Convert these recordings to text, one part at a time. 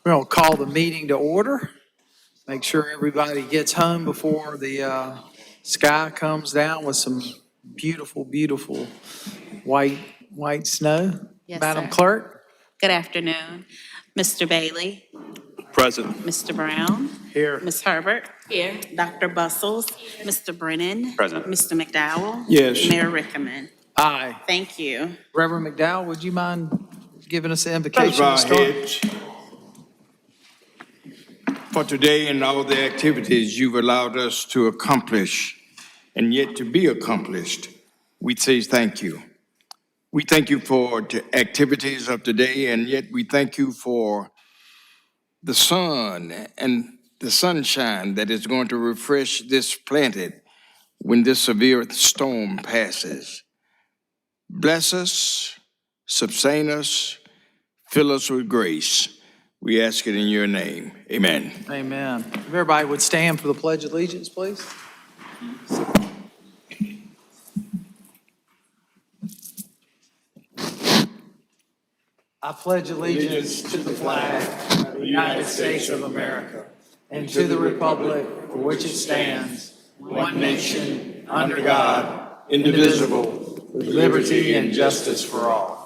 We're going to call the meeting to order. Make sure everybody gets home before the sky comes down with some beautiful, beautiful white snow. Yes, Madam sir. Clerk? Good afternoon. Mr. Bailey, Present. Mr. Brown, Here. Ms. Herbert. Here. Dr. Bustles, Mr. Brennan. Present. Mr. McDowell. Yes. Mayor Rickaman. Aye. Thank you. Reverend McDowell, would you mind giving us the Let's invocation bow to our start? heads. For today and all the activities you've allowed us to accomplish and yet to be accomplished, we say thank you. We thank you for the activities of today, and yet we thank you for the sun and the sunshine that is going to refresh this planet when this severe storm passes. Bless us, sustain us, fill us with grace. We ask it in your name. Amen. Amen. If everybody would stand for the Pledge of Allegiance, please. I pledge allegiance to the flag of the United States of America and to the republic for which it stands, one nation, under God, indivisible, with liberty and justice for all.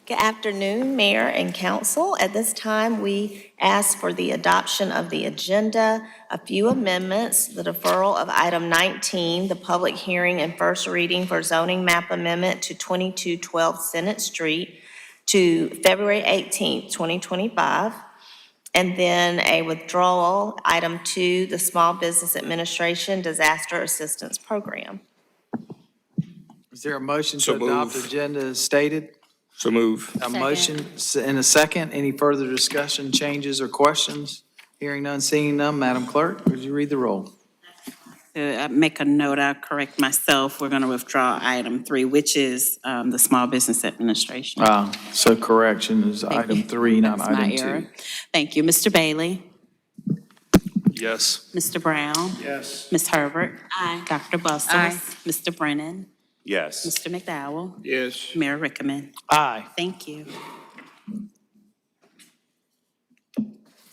Good afternoon, Mayor and Council. At this time, we ask for the adoption of the agenda, a few amendments, the deferral of item 19, the public hearing and first reading for zoning map amendment to 2212 Senate Street to February 18th, 2025, and then a withdrawal, item 2, the Small Business Administration Disaster Assistance Program. Is there a motion to So adopt move. agenda as stated? So move. A motion and a second. Any further discussion, changes, or questions? Hearing none, seeing none. Madam Clerk, would you read the roll? Make a note, I'll correct myself. We're going to withdraw item 3, which is the Small Business Administration. So correction is item 3, not That's my item 2. error. Thank you. Mr. Bailey, Yes. Mr. Brown, Yes. Ms. Herbert. Aye. Dr. Bustles. Mr. Brennan, Yes. Mr. McDowell, Yes. Mayor Rickaman. Aye. Thank you.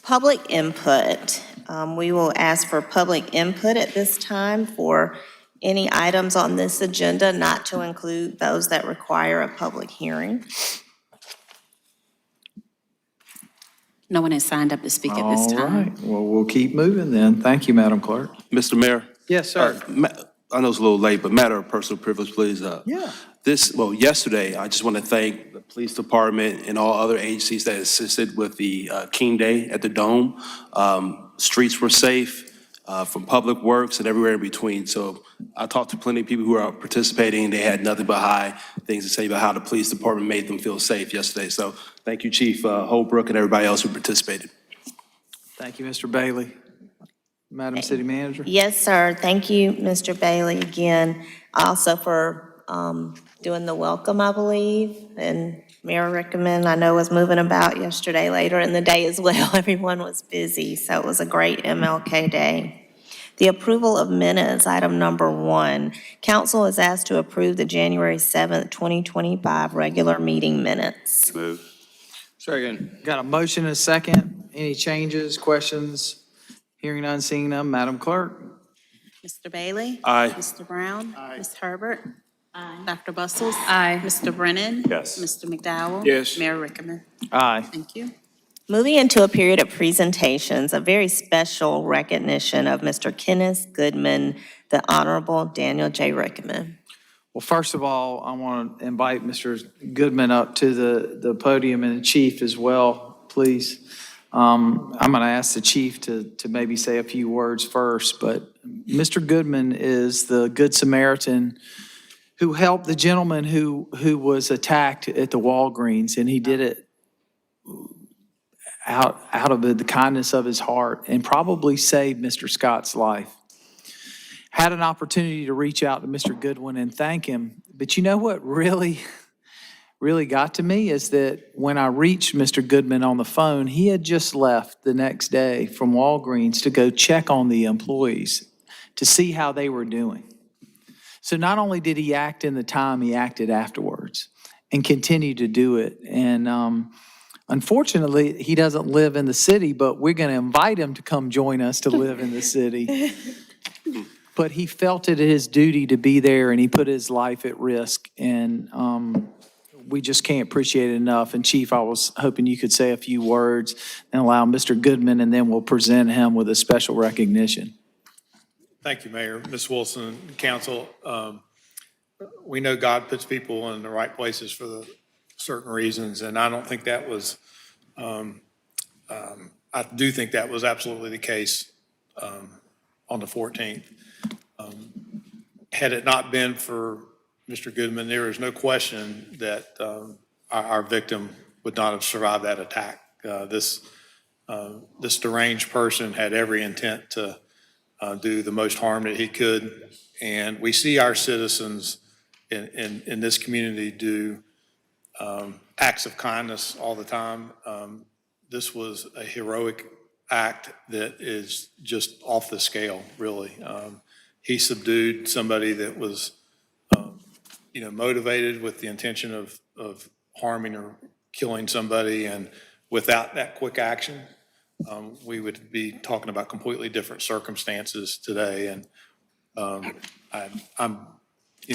Public input. We will ask for public input at this time for any items on this agenda, not to include those that require a public hearing. No one has signed up to speak at this All time. right. Well, we'll keep moving then. Thank you, Madam Clerk. Mr. Mayor? Yes, sir. I know it's a little late, but matter of personal privilege, please. Yeah. Yesterday, I just want to thank the police department and all other agencies that assisted with the King Day at the Dome. Streets were safe from Public Works and everywhere in between. So I talked to plenty of people who are participating. They had nothing but high things to say about how the police department made them feel safe yesterday. So thank you, Chief Holbrook, and everybody else who participated. Thank you, Mr. Bailey. Madam City Manager? Yes, sir. Thank you, Mr. Bailey, again, also for doing the welcome, I believe. And Mayor Rickaman, I know, was moving about yesterday later in the day as well. Everyone was busy, so it was a great MLK Day. The approval of minutes, item number 1. Council is asked to approve the January 7th, 2025 regular meeting minutes. Move. Second. Got a motion and a second. Any changes, questions? Hearing none, seeing none. Madam Clerk? Mr. Bailey? Aye. Mr. Brown? Ms. Herbert? Aye. Dr. Bustles? Aye. Mr. Brennan? Yes. Mr. McDowell? Yes. Mayor Rickaman? Aye. Thank you. Moving into a period of presentations, a very special recognition of Mr. Kenneth Goodman, the Honorable Daniel J. Rickaman. Well, first of all, I want to invite Mr. Goodman up to the podium and the chief as well, please. I'm going to ask the chief to maybe say a few words first, but Mr. Goodman is the Good Samaritan who helped the gentleman who was attacked at the Walgreens, and he did it out of the kindness of his heart and probably saved Mr. Scott's life. Had an opportunity to reach out to Mr. Goodwin and thank him, but you know what really got to me is that when I reached Mr. Goodman on the phone, he had just left the next day from Walgreens to go check on the employees to see how they were doing. So not only did he act in the time, he acted afterwards and continued to do it. And unfortunately, he doesn't live in the city, but we're going to invite him to come join us to live in the city. But he felt it his duty to be there, and he put his life at risk. And we just can't appreciate it enough. And Chief, I was hoping you could say a few words and allow Mr. Goodman, and then we'll present him with a special recognition. Thank you, Mayor, Ms. Wilson, Council. We know God puts people in the right places for the certain reasons, and I don't think that was, I do think that was absolutely the case on the 14th. Had it not been for Mr. Goodman, there is no question that our victim would not have survived that attack. This deranged person had every intent to do the most harm that he could. And we see our citizens in this community do acts of kindness all the time. This was a heroic act that is just off the scale, really. He subdued somebody that was, motivated with the intention of harming or killing somebody. And without that quick action, we would be talking about completely different circumstances today. And I'm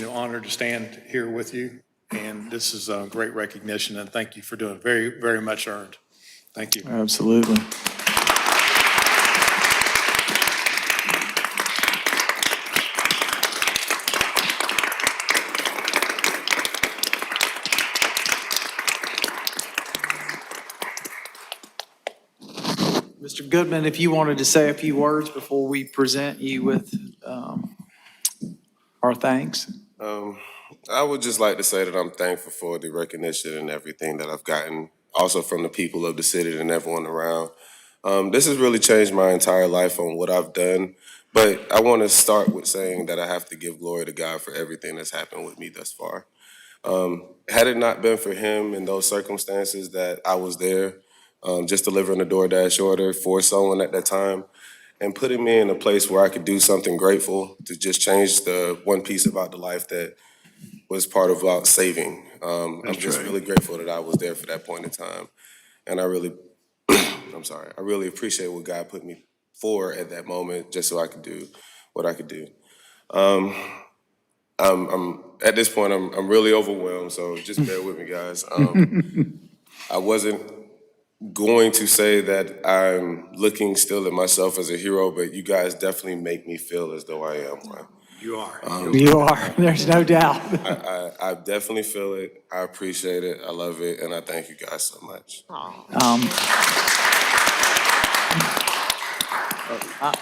honored to stand here with you. And this is a great recognition, and thank you for doing it. Very, very much earned. Thank you. Absolutely. Mr. Goodman, if you wanted to say a few words before we present you with our thanks. I would just like to say that I'm thankful for the recognition and everything that I've gotten, also from the people of the city and everyone around. This has really changed my entire life on what I've done, but I want to start with saying that I have to give glory to God for everything that's happened with me thus far. Had it not been for him in those circumstances that I was there, just delivering a DoorDash order for someone at that time, and putting me in a place where I could do something grateful to just change the one piece about the life that was part of about saving. I'm just really grateful that I was there for that point in time. And I really, I really appreciate what God put me for at that moment, just so I could do what I could do. I'm at this point, I'm really overwhelmed, so just bear with me, guys. I wasn't going to say that I'm looking still at myself as a hero, but you guys definitely make me feel as though I am one. You are. You are, there's no doubt. I definitely feel it. I appreciate it. I love it. And I thank you guys so much.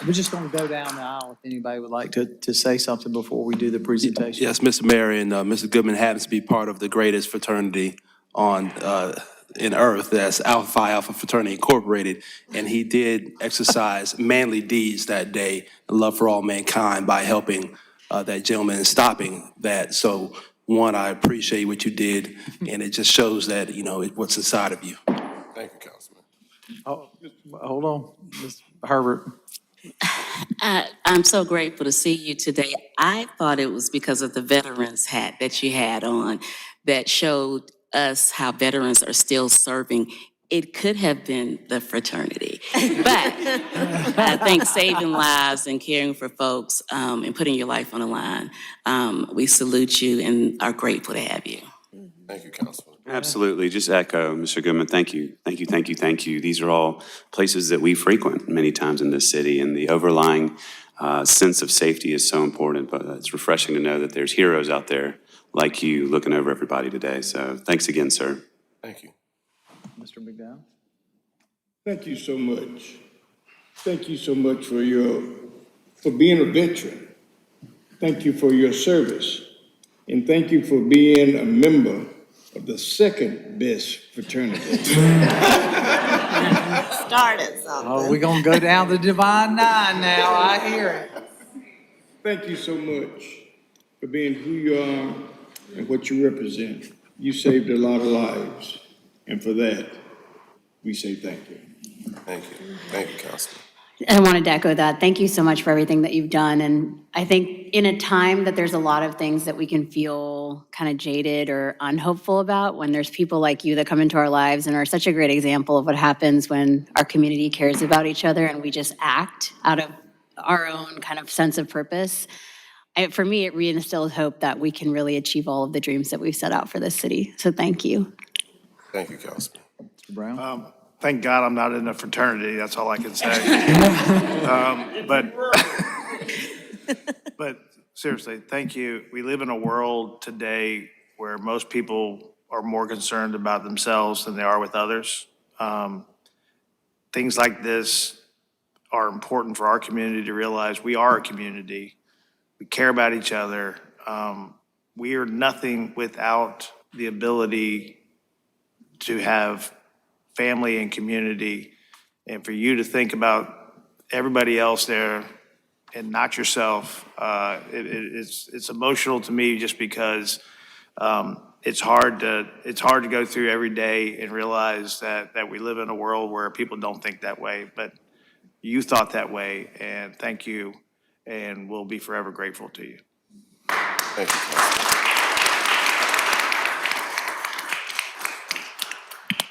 We're just going to go down the aisle if anybody would like to say something before we do the presentation. Yes, Mr. Mayor, and Mr. Goodman happens to be part of the greatest fraternity on in Earth, that's Alpha Phi Alpha Fraternity Incorporated, and he did exercise manly deeds that day, love for all mankind, by helping that gentleman and stopping that. So, one, I appreciate what you did, and it just shows that, what's inside of you. Thank you, Councilman. Oh, hold on, Ms. Herbert. I'm so grateful to see you today. I thought it was because of the veterans hat that you had on that showed us how veterans are still serving. It could have been the fraternity, but I think saving lives and caring for folks and putting your life on the line, we salute you and are grateful to have you. Thank you, Councilman. Absolutely. Just echo, Mr. Goodman, thank you. Thank you, thank you, thank you. These are all places that we frequent many times in this city, and the overlying sense of safety is so important, but it's refreshing to know that there's heroes out there like you looking over everybody today. So thanks again, sir. Thank you. Mr. McDowell? Thank you so much. Thank you so much for being a veteran. Thank you for your service. And thank you for being a member of the second best fraternity. Started something. Oh, we're going to go down the Divine Nine now, I hear it. Thank you so much for being who you are and what you represent. You saved a lot of lives, and for that, we say thank you. Thank you. Thank you, Councilman. I wanted to echo that. Thank you so much for everything that you've done. And I think in a time that there's a lot of things that we can feel kind of jaded or unhopeful about, when there's people like you that come into our lives and are such a great example of what happens when our community cares about each other and we just act out of our own kind of sense of purpose. For me, it reinstills hope that we can really achieve all of the dreams that we've set out for this city. So thank you. Thank you, Councilman. Mr. Brown? Thank God I'm not in a fraternity, that's all I can say. But seriously, thank you. We live in a world today where most people are more concerned about themselves than they are with others. Things like this are important for our community to realize we are a community. We care about each other. We are nothing without the ability to have family and community, and for you to think about everybody else there and not yourself. It's emotional to me just because it's hard to go through every day and realize that we live in a world where people don't think that way, but you thought that way, and thank you, and we'll be forever grateful to you. Thank you, Councilman.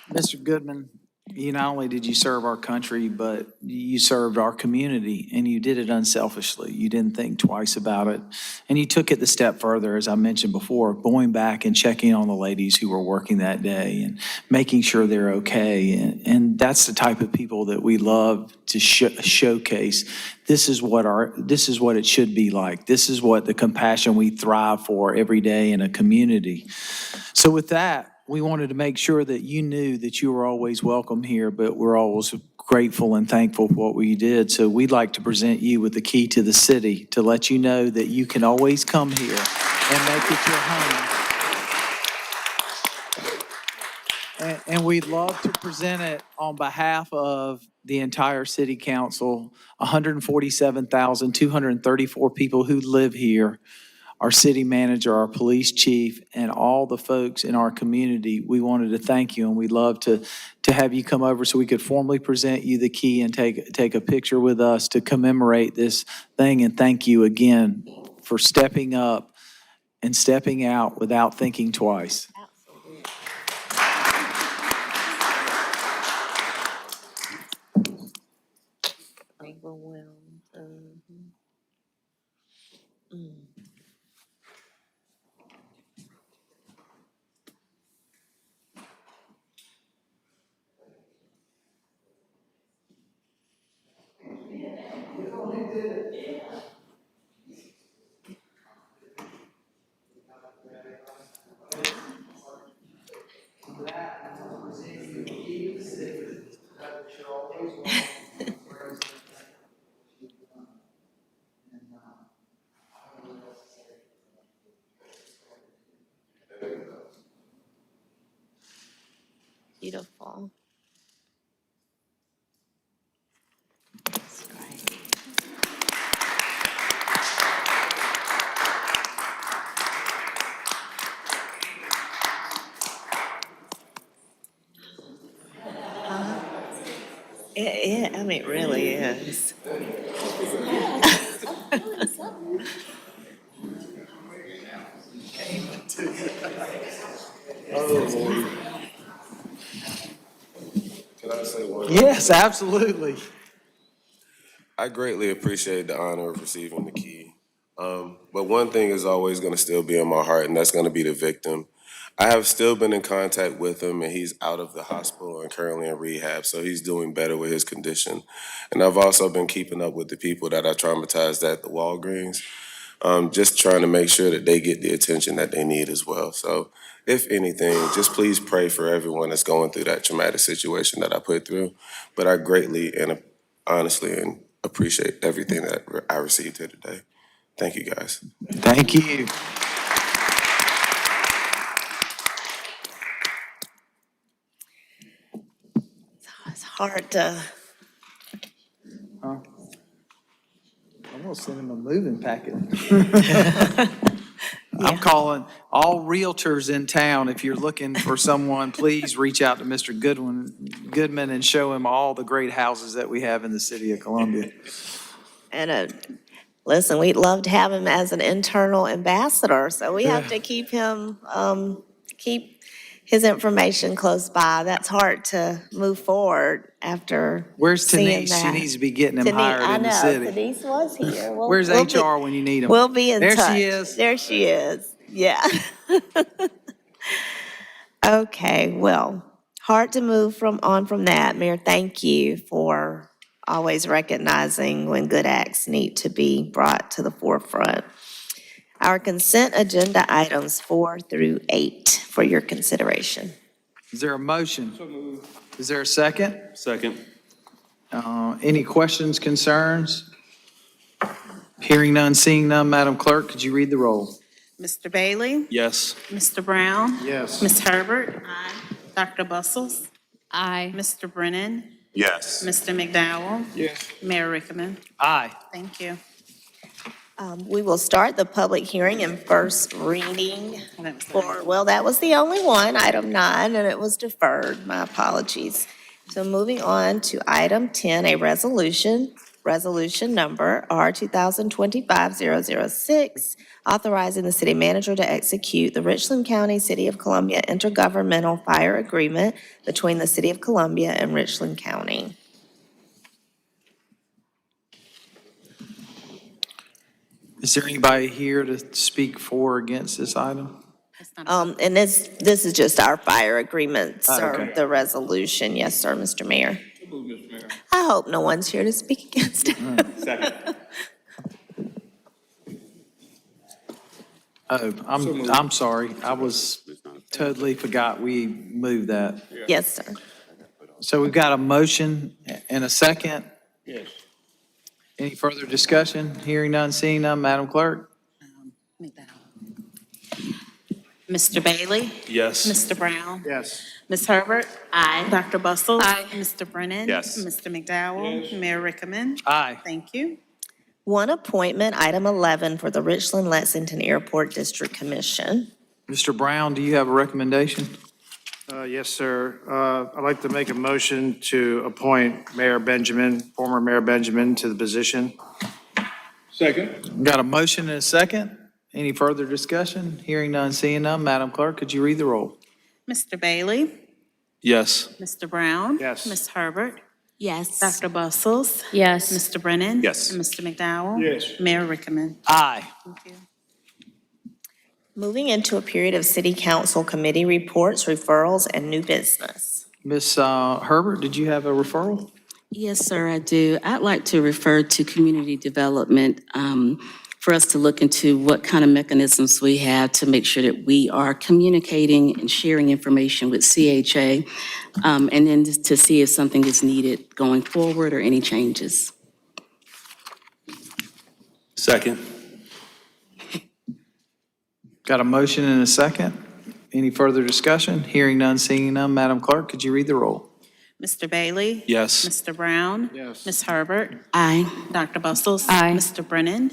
Mr. Goodman, you not only did you serve our country, but you served our community, and you did it unselfishly. You didn't think twice about it, and you took it the step further, as I mentioned before, going back and checking on the ladies who were working that day and making sure they're okay. And that's the type of people that we love to showcase. This is what it should be like. This is what the compassion we thrive for every day in a community. So with that, we wanted to make sure that you knew that you were always welcome here, but we're always grateful and thankful for what we did. So we'd like to present you with the key to the city to let you know that you can always come here and make it your home. And we'd love to present it on behalf of the entire city council, 147,234 people who live here, our city manager, our police chief, and all the folks in our community. We wanted to thank you, and we'd love to have you come over so we could formally present you the key and take a picture with us to commemorate this thing. And thank you again for stepping up and stepping out without thinking twice. Overwhelmed. Beautiful. That's great. I mean, it really is. Can I say one? Yes, absolutely. I greatly appreciate the honor of receiving the key. But one thing is always going to still be in my heart, and that's going to be the victim. I have still been in contact with him, and he's out of the hospital and currently in rehab, so he's doing better with his condition. And I've also been keeping up with the people that I traumatized at the Walgreens, just trying to make sure that they get the attention that they need as well. So if anything, just please pray for everyone that's going through that traumatic situation that I put through. But I greatly and honestly appreciate everything that I received here today. Thank you, guys. Thank you. It's hard to, I'm gonna send him a moving packet. I'm calling all realtors in town. If you're looking for someone, please reach out to Mr. Goodman and show him all the great houses that we have in the city of Columbia. And listen, we'd love to have him as an internal ambassador, so we have to keep him, keep his information close by. That's hard to move forward after Where's seeing Denise? that. She needs to be getting him Denise- hired in the city. I know, Denise was here. Where's HR when you need them? We'll be in touch. There she is. There she is, yeah. Okay, well, hard to move on from that. Mayor, thank you for always recognizing when good acts need to be brought to the forefront. Our consent agenda items 4 through 8 for your consideration. Is there a motion? Is there a second? Second. Any questions, concerns? Hearing none, seeing none, Madam Clerk, could you read the roll? Mr. Bailey? Yes. Mr. Brown? Yes. Ms. Herbert? Aye. Dr. Bustles? Aye. Mr. Brennan? Yes. Mr. McDowell? Yes. Mayor Rickaman? Aye. Thank you. We will start the public hearing and first reading That was for, well, that was the only one, item 9, and it was deferred. My apologies. So moving on to item 10, a resolution number R 2025-006, authorizing the city manager to execute the Richland County, City of Columbia intergovernmental fire agreement between the City of Columbia and Richland County. Is there anybody here to speak for or against this item? And this is just our fire agreement, sir, okay. the resolution. Yes, sir, Mr. Mayor. I hope no one's here to speak against it. Oh, I'm sorry. I was totally forgot we moved that. Yes, sir. So we've got a motion and a second. Yes. Any further discussion? Hearing none, seeing none, Madam Clerk? Mr. Bailey? Yes. Mr. Brown? Yes. Ms. Herbert? Aye. Dr. Bustles? Aye. Mr. Brennan? Yes. Mr. McDowell? Mayor Rickaman? Aye. Thank you. One appointment, item 11, for the Richland Lexington Airport District Commission. Mr. Brown, do you have a recommendation? Yes, sir. I'd like to make a motion to appoint Mayor Benjamin, former Mayor Benjamin, to the position. Second? Got a motion and a second. Any further discussion? Hearing none, seeing none, Madam Clerk, could you read the roll? Mr. Bailey? Yes. Mr. Brown? Yes. Ms. Herbert? Yes. Dr. Bustles? Yes. Mr. Brennan? Yes. And Mr. McDowell? Yes. Mayor Rickaman? Aye. Thank you. Moving into a period of city council committee reports, referrals, and new business. Ms. Herbert, did you have a referral? Yes, sir, I do. I'd like to refer to community development for us to look into what kind of mechanisms we have to make sure that we are communicating and sharing information with CHA, and then to see if something is needed going forward or any changes. Second. Got a motion and a second. Any further discussion? Hearing none, seeing none, Madam Clerk, could you read the roll? Mr. Bailey? Yes. Mr. Brown? Yes. Ms. Herbert? Aye. Dr. Bustles? Aye. Mr. Brennan?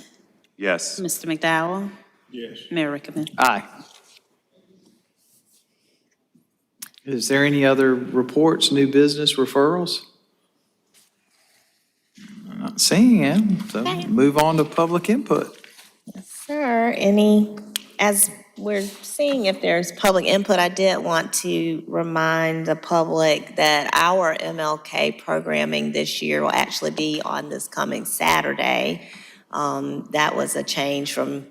Yes. Mr. McDowell? Yes. Mayor Rickaman? Aye. Is there any other reports, new business, referrals? I'm not seeing it, so move on to public input. Sir, as we're seeing if there's public input, I did want to remind the public that our MLK programming this year will actually be on this coming Saturday. That was a change from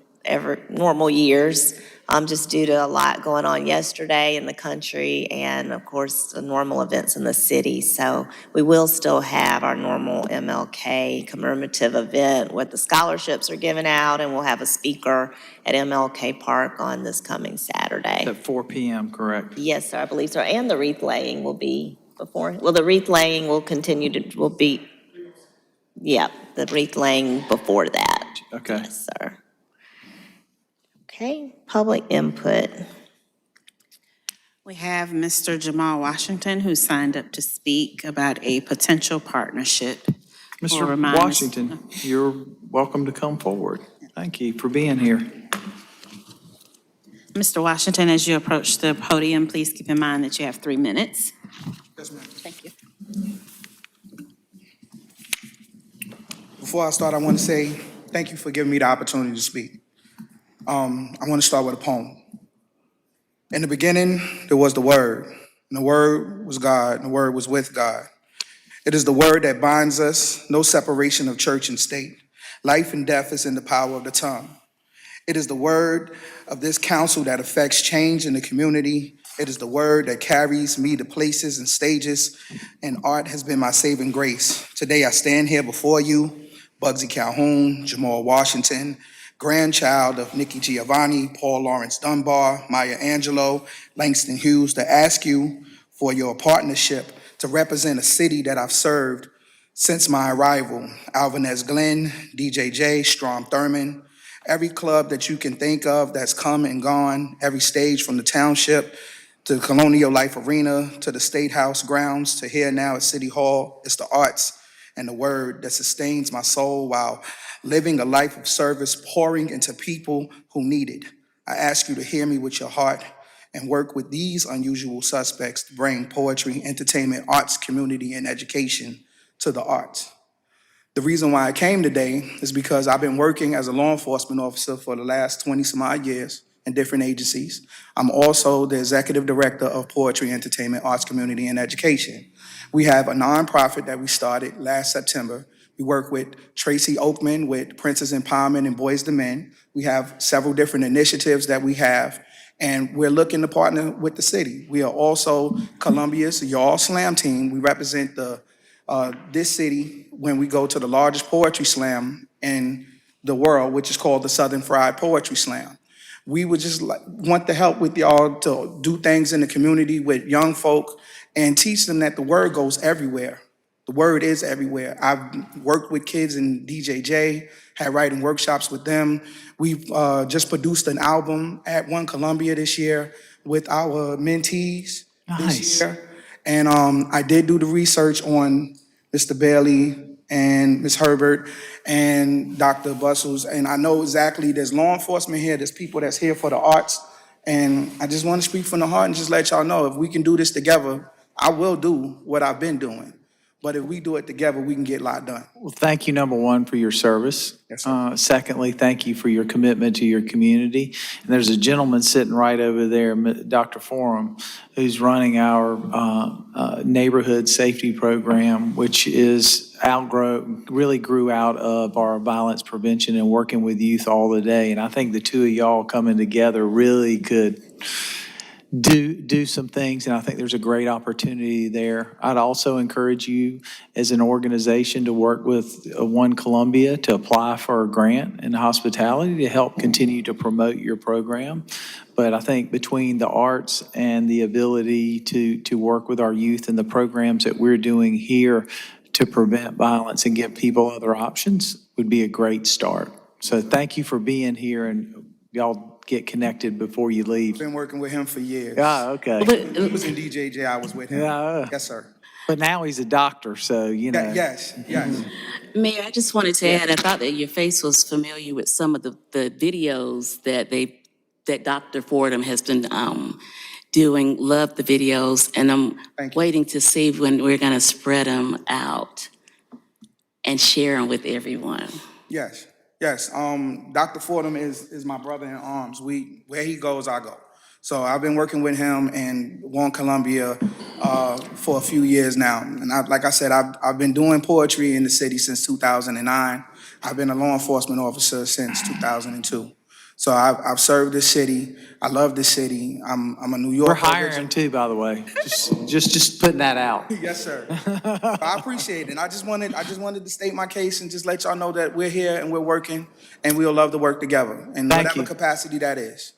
normal years, just due to a lot going on yesterday in the country and, of course, the normal events in the city. So we will still have our normal MLK commemorative event where the scholarships are given out, and we'll have a speaker at MLK Park on this coming Saturday. At 4 p.m., correct? Yes, sir, I believe so. And the wreath laying will be the wreath laying will continue will be, yeah, the wreath laying before that. Okay. Yes, sir. Okay, public input. We have Mr. Jamal Washington, who signed up to speak about a potential partnership. We'll Mr. remind Ms. Washington, you're welcome to come forward. Thank you for being here. Mr. Washington, as you approach the podium, please keep in mind that you have 3 minutes. Yes, ma'am. Thank you. Before I start, I want to say thank you for giving me the opportunity to speak. I want to start with a poem. In the beginning, there was the Word, and the Word was God, and the Word was with God. It is the Word that binds us, no separation of church and state. Life and death is in the power of the tongue. It is the word of this council that affects change in the community. It is the word that carries me to places and stages, and art has been my saving grace. Today I stand here before you, Bugsy Calhoun, Jamal Washington, grandchild of Nikki Giovanni, Paul Lawrence Dunbar, Maya Angelou, Langston Hughes, to ask you for your partnership to represent a city that I've served since my arrival. Alvarez Glenn, DJJ, Strom Thurmond, every club that you can think of that's come and gone, every stage from the township to the Colonial Life Arena, to the State House grounds, to here now at City Hall. It's the arts and the word that sustains my soul while living a life of service, pouring into people who need it. I ask you to hear me with your heart and work with these unusual suspects to bring poetry, entertainment, arts, community, and education to the arts. The reason why I came today is because I've been working as a law enforcement officer for the last 20-some-odd years in different agencies. I'm also the executive director of Poetry, Entertainment, Arts, Community, and Education. We have a nonprofit that we started last September. We work with Tracy Oakman with Princess Empowerment and Boys to Men. We have several different initiatives that we have, and we're looking to partner with the city. We are also Columbia's Y'all Slam team. We represent this city when we go to the largest poetry slam in the world, which is called the Southern Fried Poetry Slam. We would just want the help with y'all to do things in the community with young folk and teach them that the word goes everywhere. The word is everywhere. I've worked with kids in DJJ, had writing workshops with them. We've just produced an album at One Columbia this year with our mentees this year. And I did do the research on Mr. Bailey and Ms. Herbert and Dr. Bustles, and I know exactly there's law enforcement here, there's people that's here for the arts, and I just want to speak from the heart and just let y'all know if we can do this together, I will do what I've been doing. But if we do it together, we can get a lot done. Well, thank you, number one, for your service. Yes, sir. Secondly, thank you for your commitment to your community. And there's a gentleman sitting right over there, Dr. Forum, who's running our neighborhood safety program, which is really grew out of our violence prevention and working with youth all the day. And I think the two of y'all coming together really could do some things, and I think there's a great opportunity there. I'd also encourage you as an organization to work with One Columbia to apply for a grant in hospitality to help continue to promote your program. But I think between the arts and the ability to work with our youth and the programs that we're doing here to prevent violence and give people other options would be a great start. So thank you for being here, and y'all get connected before you leave. Been working with him for years. Ah, okay. He was in DJJ, I was with him. Yeah. Yes, sir. But now he's a doctor, so, you know. Yes, yes. Mayor, I just wanted to add, I thought that your face was familiar with some of the videos that Dr. Fordham has been doing. Love the videos, and I'm Thank you. waiting to see when we're gonna spread them out and share them with everyone. Yes, yes. Dr. Fordham is my brother in arms. Where he goes, I go. So I've been working with him in One Columbia for a few years now. And like I said, I've been doing poetry in the city since 2009. I've been a law enforcement officer since 2002. So I've served this city. I love this city. I'm a New Yorker. We're hiring too, by the way. Just putting that out. Yes, sir. I appreciate it. And I just wanted to state my case and just let y'all know that we're here and we're working and we'll love to work together in Thank whatever you. capacity that is.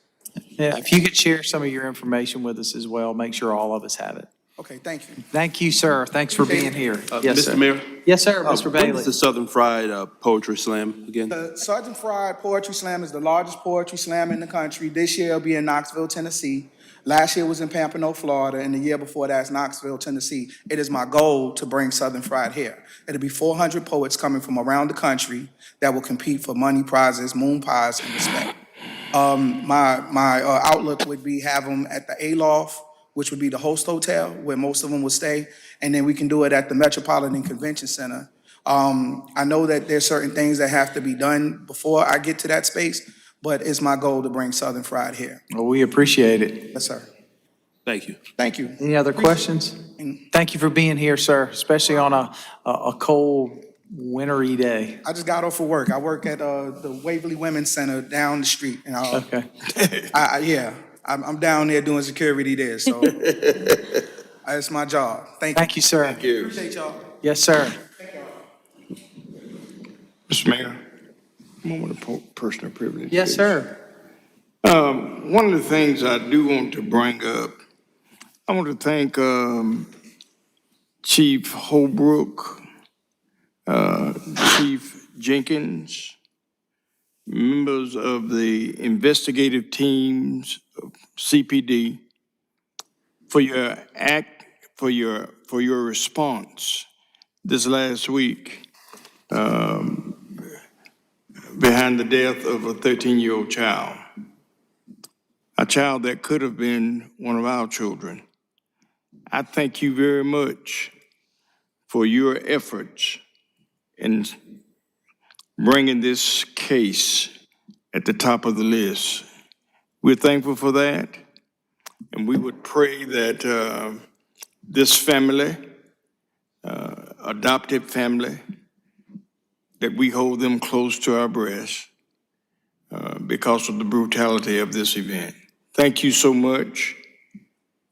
Yeah, if you could share some of your information with us as well, make sure all of us have it. Okay, thank you. Thank you, sir. Thanks for being here. Yes, sir. Mr. Mayor? Yes, sir, Mr. When Bailey. is the Southern Fried Poetry Slam again? The Sergeant Fried Poetry Slam is the largest poetry slam in the country. This year it'll be in Knoxville, Tennessee. Last year was in Pampano, Florida, and the year before that's Knoxville, Tennessee. It is my goal to bring Southern Fried here. It'll be 400 poets coming from around the country that will compete for money, prizes, moon pies, and respect. My outlook would be have them at the Aloft, which would be the host hotel where most of them would stay, and then we can do it at the Metropolitan Convention Center. I know that there's certain things that have to be done before I get to that space, but it's my goal to bring Southern Fried here. Well, we appreciate it. Yes, sir. Thank you. Thank you. Any other questions? Thank you for being here, sir, especially on a cold, wintry day. I just got off of work. I work at the Waverly Women's Center down the street, and Okay. I'm down there doing security there, so it's my job. Thank you. Thank you, sir. Appreciate y'all. Yes, sir. Mr. Mayor, moment of personal privilege. Yes, please. sir. One of the things I do want to bring up, I want to thank Chief Holbrook, Chief Jenkins, members of the investigative teams of CPD for your response this last week behind the death of a 13-year-old child, a child that could have been one of our children. I thank you very much for your efforts in bringing this case at the top of the list. We're thankful for that, and we would pray that this family, adopted family, that we hold them close to our breast because of the brutality of this event. Thank you so much.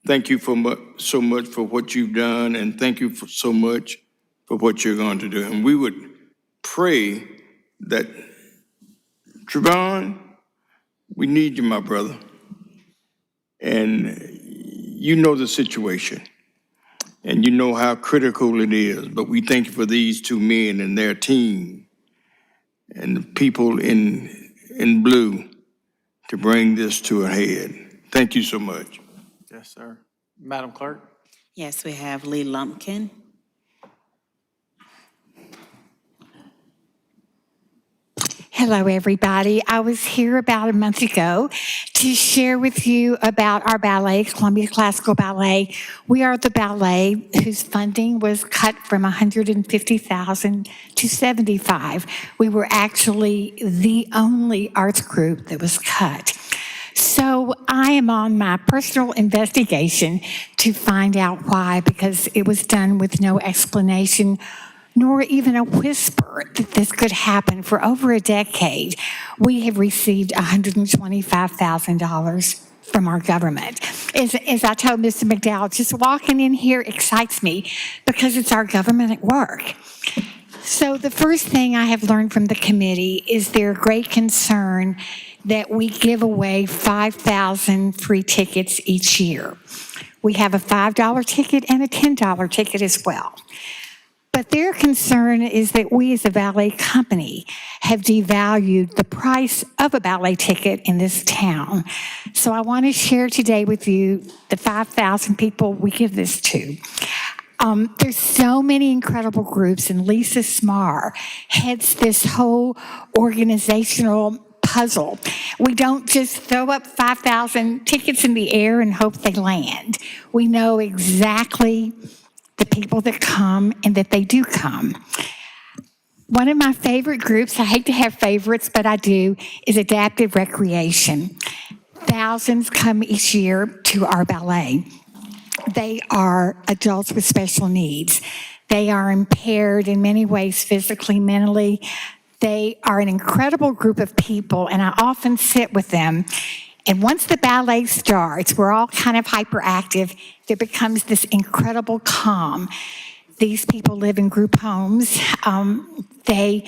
Thank you so much for what you've done, and thank you so much for what you're going to do. And we would pray that, Trevon, we need you, my brother. And you know the situation, and you know how critical it is, but we thank you for these two men and their team and the people in blue to bring this to a head. Thank you so much. Yes, sir. Madam Clerk? Yes, we have Lee Lumpkin. Hello, everybody. I was here about a month ago to share with you about our ballet, Columbia Classical Ballet. We are the ballet whose funding was cut from $150,000 to $75,000. We were actually the only arts group that was cut. So I am on my personal investigation to find out why, because it was done with no explanation nor even a whisper that this could happen. For over a decade, we have received $125,000 from our government. As I told Mr. McDowell, just walking in here excites me because it's our government at work. So the first thing I have learned from the committee is their great concern that we give away 5,000 free tickets each year. We have a $5 ticket and a $10 ticket as well. But their concern is that we as a ballet company have devalued the price of a ballet ticket in this town. So I want to share today with you the 5,000 people we give this to. There's so many incredible groups, and Lisa Smar heads this whole organizational puzzle. We don't just throw up 5,000 tickets in the air and hope they land. We know exactly the people that come and that they do come. One of my favorite groups, I hate to have favorites, but I do, is Adaptive Recreation. Thousands come each year to our ballet. They are adults with special needs. They are impaired in many ways, physically, mentally. They are an incredible group of people, and I often sit with them. And once the ballet starts, we're all kind of hyperactive. There becomes this incredible calm. These people live in group homes. They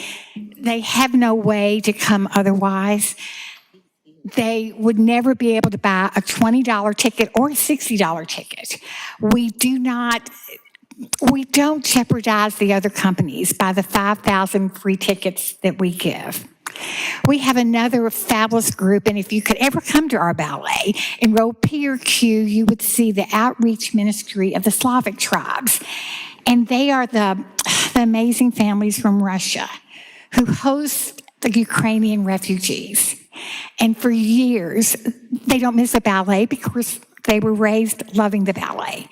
have no way to come otherwise. They would never be able to buy a $20 ticket or a $60 ticket. We don't jeopardize the other companies by the 5,000 free tickets that we give. We have another fabulous group, and if you could ever come to our ballet, in row P or Q, you would see the outreach ministry of the Slavic tribes. And they are the amazing families from Russia who host the Ukrainian refugees. And for years, they don't miss a ballet because they were raised loving the ballet.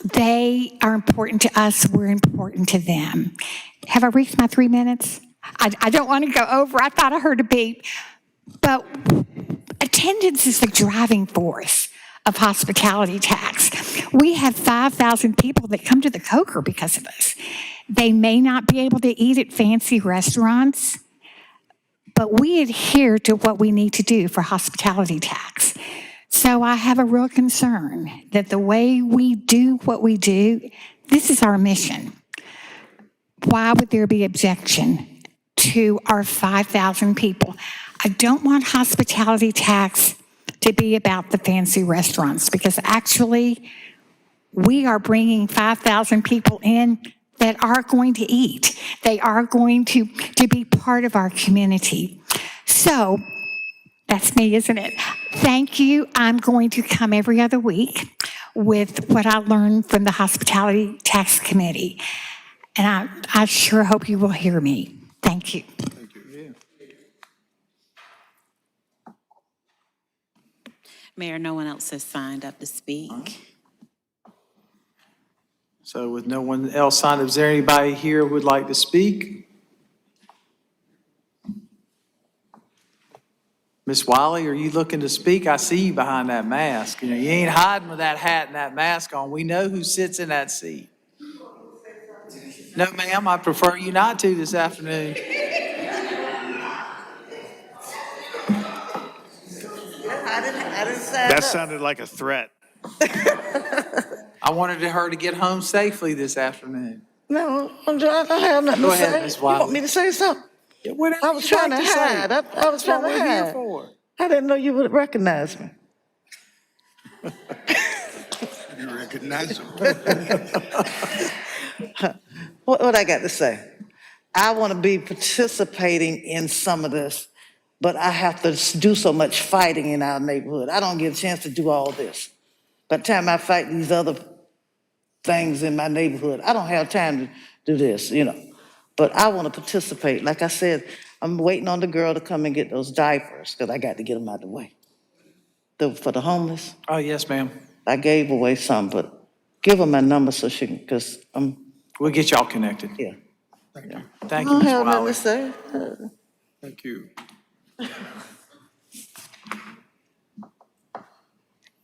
They are important to us, we're important to them. Have I reached my 3 minutes? I don't want to go over, I thought I heard a beep. But attendance is the driving force of hospitality tax. We have 5,000 people that come to the Coker because of us. They may not be able to eat at fancy restaurants, but we adhere to what we need to do for hospitality tax. So I have a real concern that the way we do what we do, this is our mission. Why would there be objection to our 5,000 people? I don't want hospitality tax to be about the fancy restaurants, because actually we are bringing 5,000 people in that are going to eat. They are going to be part of our community. So that's me, isn't it? Thank you. I'm going to come every other week with what I learned from the Hospitality Tax Committee. And I sure hope you will hear me. Thank you. Mayor, no one else has signed up to speak. So with no one else signed up, is there anybody here who would like to speak? Ms. Wiley, are you looking to speak? I see you behind that mask. You know, you ain't hiding with that hat and that mask on. We know who sits in that seat. No, ma'am, I prefer you not to this afternoon. That sounded like a threat. I wanted her to get home safely this afternoon. No, I have nothing Go to ahead, say. Ms. You Wiley. want me to say something? Whatever I was you'd trying like to say. hide. I was That's trying what to we're here hide. for. I didn't know you would recognize me. You recognize him. What I got to say? I want to be participating in some of this, but I have to do so much fighting in our neighborhood. I don't get a chance to do all this. By the time I fight these other things in my neighborhood, I don't have time to do this, you know. But I want to participate. Like I said, I'm waiting on the girl to come and get those diapers, because I got to get them out of the way. For the homeless, Oh, yes, ma'am. I gave away some, but give her my number so she can, because We'll get y'all connected. yeah. Thank I you, don't Ms. have nothing Wiley. to say. Thank you.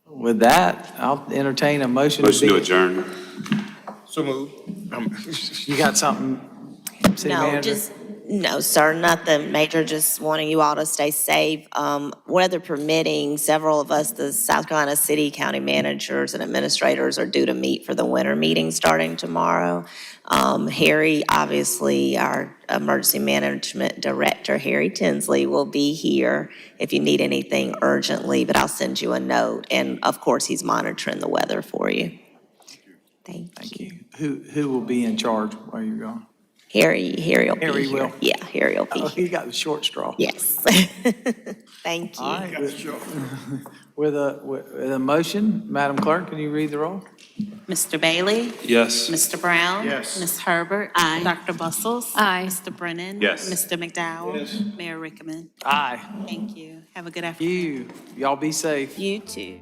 With that, I'll entertain a motion. Motion to be- adjourn. So moved. You got something, City No, Manager? no, sir, nothing major, just wanting you all to stay safe. Weather permitting, several of us, the South Carolina City County managers and administrators are due to meet for the winter meeting starting tomorrow. Harry, obviously, our Emergency Management Director, Harry Tinsley, will be here if you need anything urgently, but I'll send you a note. And of course, he's monitoring the weather for you. Thank you. Who will be in charge while you're gone? Harry will be here. Harry will? Yeah, Harry will be Oh, here. he got the short straw. Yes. Thank you. All right. With a motion, Madam Clerk, can you read the roll? Mr. Bailey? Yes. Mr. Brown? Yes. Ms. Herbert? Aye. Dr. Bustles? Aye. Mr. Brennan? Yes. Mr. McDowell? Mayor Rickman? Aye. Thank you. Have a good afternoon. Y'all be safe. You too.